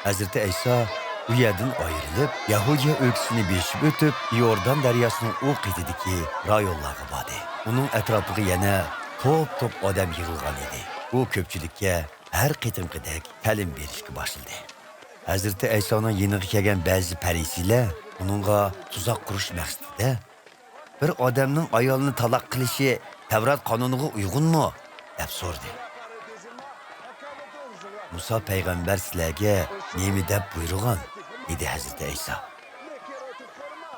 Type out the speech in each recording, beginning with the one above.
Hazreti İsa bu yerden ayrılıp Yahudiya öyküsünü beşip ötüp Yordan deryasının o qetidiki rayonlarga vardı. Onun etrafıga yana top odam yığılgan edi. O köpçülükке her qitimqidek ta'lim berishga başladı. Hazreti İsa'nın yeniga kelgan ba'zi parisilar uningga tuzak qurish maqsadida bir odamning ayolini taloq qilishi Tavrat qonuniga uyg'unmi deb so'radi. Musa payg'ambar sizlarga nima deb buyurgan dedi Hazreti İsa.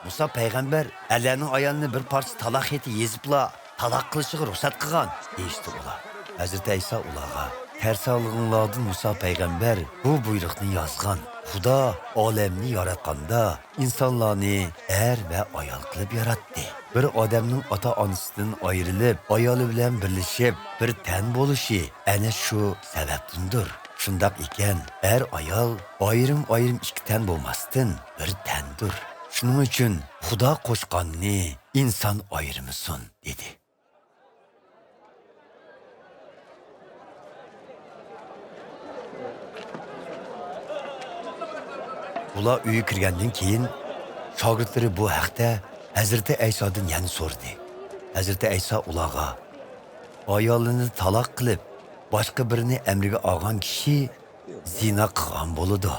Musa payg'ambar Allahning ayolini bir parcha taloq xati yezibla taloq qilishiga ruxsat qilgan deyishdi ular. Hazreti İsa ularga Tersalığınlardan Musa peygamber bu buyruqni yazgan. Xudo olamni yaratganda insonlarni er ve ayol qilib yaratdi. Bir odamning ota-onasidan ayrilib, ayoli bilan birlashib, bir tan bo'lishi ana shu sababdandir. Shundaq ekan, er ayol ayrim ikki tan bo'lmasdan bir tandir. Shuning uchun Xudo qo'shganni inson ayirmasin dedi. Ular uyga kirgandan keyin shogirdlari bu haqda Hazreti İsa'dan yana so'radi. Hazreti İsa ularga ayolini taloq qilib, boshqa birini amriga olgan kishi zina qilgan bo'ladi.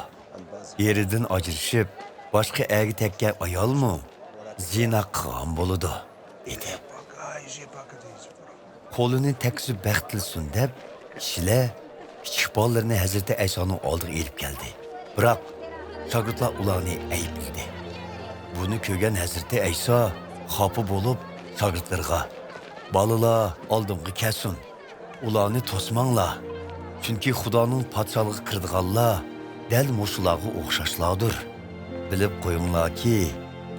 Eridan ajrashib, boshqa erga tekkan ayolmi zina qilgan bo'ladi dedi. Qo'lini tekizib baxtlisin deb kishilar kichik bolalarni Hazreti İsa'ning oldiga elib keldi. Biroq shogirdlar ularni aybladi. Buni ko'rgan Hazreti İsa xafa bo'lib shogirdlarga "Balalar oldimga kelsin. Ularni to'smanglar. Chunki Xudoning podshohligiga kirdiganlar dal mushularga o'xshashlardir. Bilib qo'yinglarki,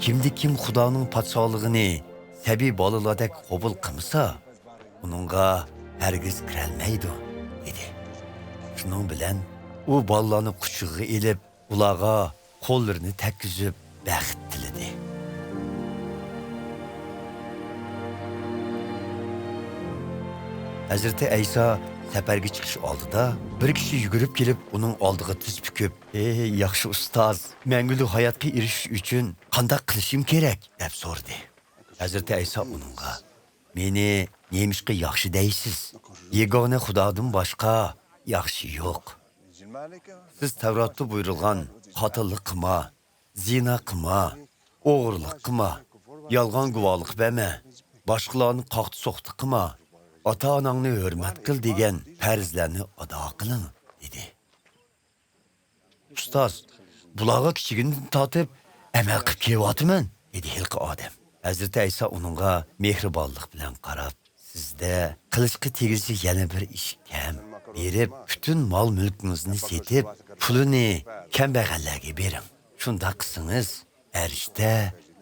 kim Xudoning podshohligini sabiy balalardek qabul qilmasa, uningga hargiz kirolmaydi" dedi. Shuning bilan u bolalarni quchog'iga elib, ularga qo'llarini tekkizib baxt tiladi. Hazreti İsa safarga chiqish oldida bir kishi yugurib kelib uning oldiga tiz bukib, "Ey yaxshi ustoz, mangulik hayotga erishish uchun qanday qilishim kerak?" deb so'radi. Hazreti İsa uningga, "Meni nemishqa yaxshi deysiz? Yegona Xudodan boshqa yaxshi yo'q. Siz Tavratda buyurilgan qotillik qilma, zina qilma, o'g'irlik qilma, yolg'on guvohlik berma, boshqalarni qoqti so'qti qilma, ota-onangni hurmat qil degan farzlarni ado qiling" dedi. "Ustoz, bularga kichigidan tortib amal qilib kelyapman" dedi hilqi odam. Hazreti İsa uningga mehribonlik bilan qarab, "Sizda qilishga tegishli yana bir ish kam. Berib, bütün mal mülkünüzni setib, pulini kambag'allarga bering. Shunda qilsangiz, erishda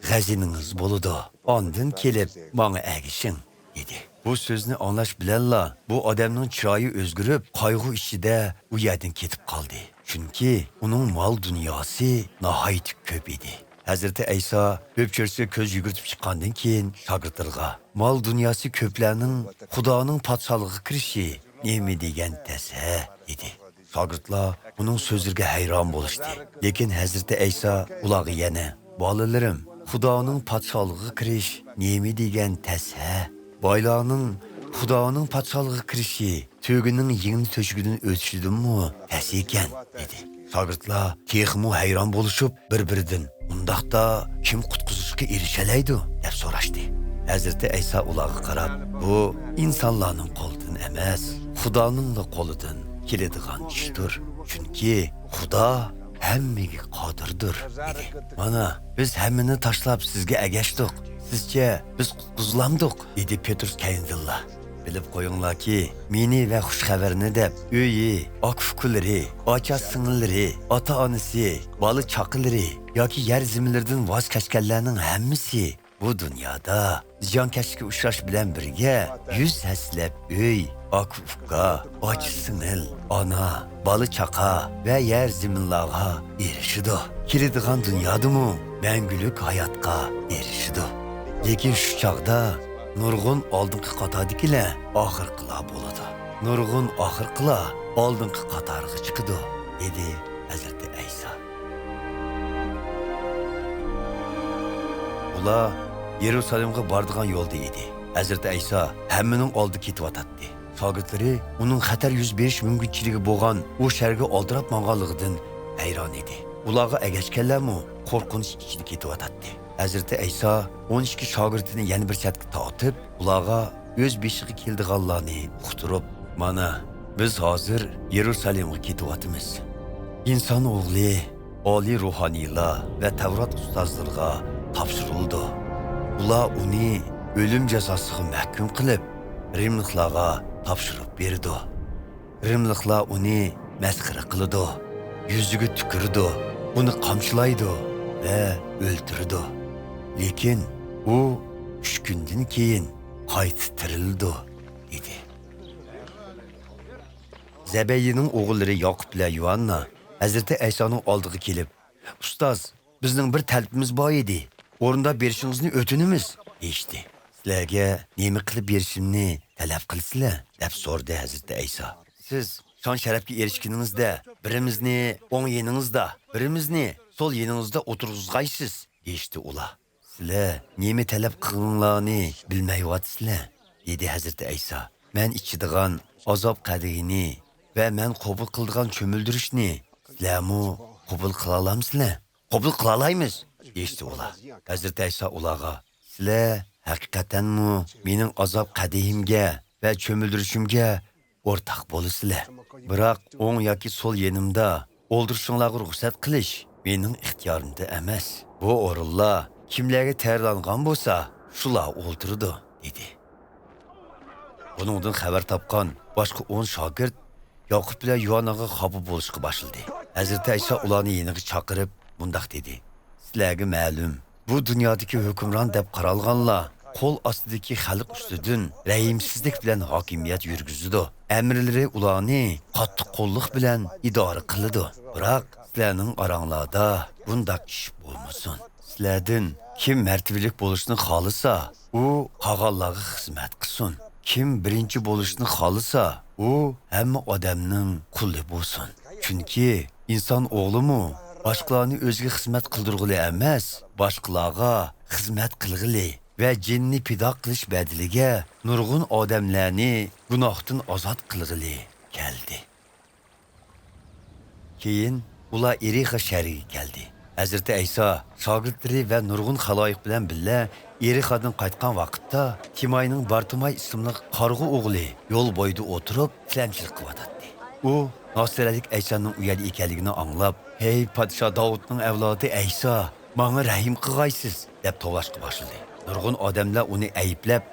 g'azinangiz bo'ladi. Ondan kelib, menga ergishing" dedi. Bu so'zni anglash bilanla bu odamning chiroyi o'zgarib, qayg'u ichida u yerdan ketib qoldi. Chunki uning mol dunyosi nihoyat ko'p edi. Hazreti İsa o'pchirsiga ko'z yugurtib chiqqandan keyin shogirdlarga mol dunyosi ko'plarning Xudoning podshohligiga kirishi nima degan tasa dedi. Shogirdlar uning so'zlariga hayron bo'lishdi. Lekin Hazreti İsa ularga yana, "Bolalarim, Xudoning podshohligiga kirish nima degan tasa? Boylarning Xudoning podshohligiga kirishi to'gining yengni to'shigidan o'tishidanmi tasa ekan" dedi. Shogirdlar texmu hayron bo'lishib, bir-biridan "Undaqda kim qutqizishga erishalaydi?" deb so'rashdi. Hazreti İsa ularga qarab, "Bu insonlarning qo'lidan emas, Xudoning qo'lidan keladigan ishdir. Chunki Xudo hammaga qodirdir" dedi. "Mana biz hammani tashlab sizga agashdik. Sizcha biz qutqizilamdik" dedi Petrus Kayindilla. "Bilib qo'yinglarki, meni va xushxabarni deb uyi, oq-fuqlari, ocha-singillari, ota-onasi, bola chaqilari yoki yer ziminlardan voz kechganlarning hammasi bu dunyoda ziyonkashlikka uchrash bilan birga 100 haslab uy, oq-fuqa, och-singil, ona, bola chaqa va yer ziminlarga erishidi. Keladigan dunyodami mangulik hayotga erishidi. Lekin shu chaqda nurg'un oldingi qatordagilar oxirqilar bo'ladi. Nurg'un oxirqilar oldingi qatoriga chiqadi" dedi Hazreti İsa. Ular Yerusalimga boradigan yo'lda edi. Hazreti İsa hammaning oldi ketyotdi. Shogirdlari uning xatar yuz berish mumkinchiligi bo'lgan u sharga oldirab manganligidan hayron edi. Ularga agashganlarmi qo'rqinch ichida ketyotdi. Hazreti İsa 12 shogirdini yana bir chatga tortib, ularga o'z beshiga keldiganlarni uqtirib, "Mana biz hozir Yerusalimga ketyapmiz. İnson o'g'li oliy ruhoniylar va Tavrat ustozlariga topshirildi. Ular uni o'lim jazosiga mahkum qilib, Rimliklarga topshirib berdi. Rimliklar uni masxara qildi, yuziga tukirdi, uni qamchilaydi va o'ldirdi. Lekin u 3 kundan keyin qaytib tirildi" dedi. Zebeyining o'g'illari Yoqub bilan Yuhanna Hazreti İsa'ning oldiga kelib, "Ustoz, bizning bir talabimiz bor edi. O'rinda berishingizni o'tinimiz" deydi. "Sizlarga nima qilib berishimni talab qilsizlar?" deb so'radi Hazreti İsa. "Siz shon sharafga erishganingizda birimizni o'ng yeningizda, birimizni so'l yeningizda o'tirg'izg'aysiz" deydi ular. "Sizlar nima talab qilinglarni bilmayapsizlar" dedi Hazreti İsa. "Men ichidigan azob qadigini va men qabul qildigan cho'mildirishni sizlarmi qabul qila olamsizlar?" "Qabul qila olamiz" deydi ular. Hazreti İsa ularga, "Sizlar haqiqatanmi mening azob qadigimga va cho'mildirishimga o'rtaq bo'lasizlar. Biroq o'ng yoki so'l yenimda o'ldirishinglarga ruxsat qilish mening ixtiyorimda emas. Bu o'rinlar kimlarga tayyorlangan bo'lsa, shular o'ldirdi" dedi. Buningdan xabar topgan boshqa 10 shogird Yoqub bilan Yuhannaga qabul bo'lishga boshladi. Hazreti İsa ularni yeniga chaqirib bundoq dedi: "Sizlarga ma'lum, bu dunyodagi hukmron deb qaralganlar qo'l ostidagi xalq ustidan rahimsizlik bilan hokimiyat yurgizdi. Amrlari ularni qattiq qo'llik bilan idora qiladi. Biroq sizlarning oranglarda bundoq ish bo'lmasin. Sizlardan kim martabalik bo'lishni xohlasa, u qolganlarga xizmat qilsin. Kim birinchi bo'lishni xohlasa, u hamma odamning quli bo'lsin. Chunki inson o'g'limi boshqalarni o'ziga xizmat qildirg'ili emas, boshqalarga xizmat qilg'ili va jinni pido qilish badiliga nurg'un odamlarni gunohdan ozod qilg'ili keldi. Keyin ular Erixa shahriga keldi. Hazreti İsa shogirdlari va nurg'un xaloyiq bilan birga Erixadan qaytgan vaqtda Timayning Bartimay ismli qarg'u o'g'li yo'l bo'yida o'tirib tilanchilik qilyotdi. U Nasiralik İsa'ning u yerda ekanligini anglab, "Hey podsho Davudning avlodi İsa, menga rahim qilg'aysiz" deb to'lashga boshladi. Nurg'un odamlar uni ayblab,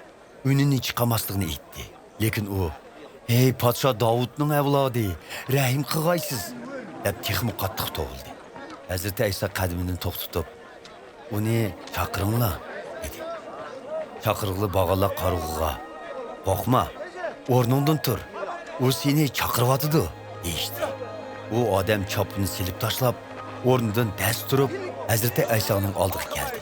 unini chiqarmasligini aytdi. Lekin u, "Hey podsho Davudning avlodi, rahim qilg'aysiz" deb texmi qattiq to'g'ildi. Hazreti İsa qadamini to'xtatib, "Uni chaqiringlar" dedi. Chaqirg'ili bag'allar qarg'uga, "Qo'rqma, o'rningdan tur. U seni chaqiryapti" deydi. U odam chopini silib tashlab, o'rnidan dast turib, Hazreti İsa'ning oldiga keldi.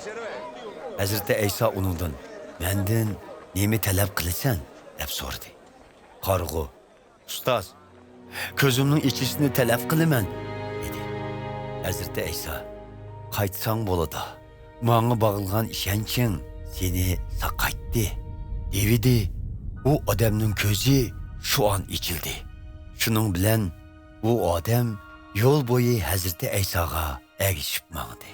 Hazreti İsa uningdan, "Mendan nima talab qilasan?" deb so'radi. Qarg'u, "Ustoz, ko'zimning ichishini talab qilaman" dedi. Hazreti İsa, "Qaytsang bo'ladi. Menga bog'ilgan ishonching seni saqaytdi" dedi. U odamning ko'zi shu an ichildi. Shuning bilan u odam yo'l bo'yi Hazreti İsa'ga ergishib mangdi.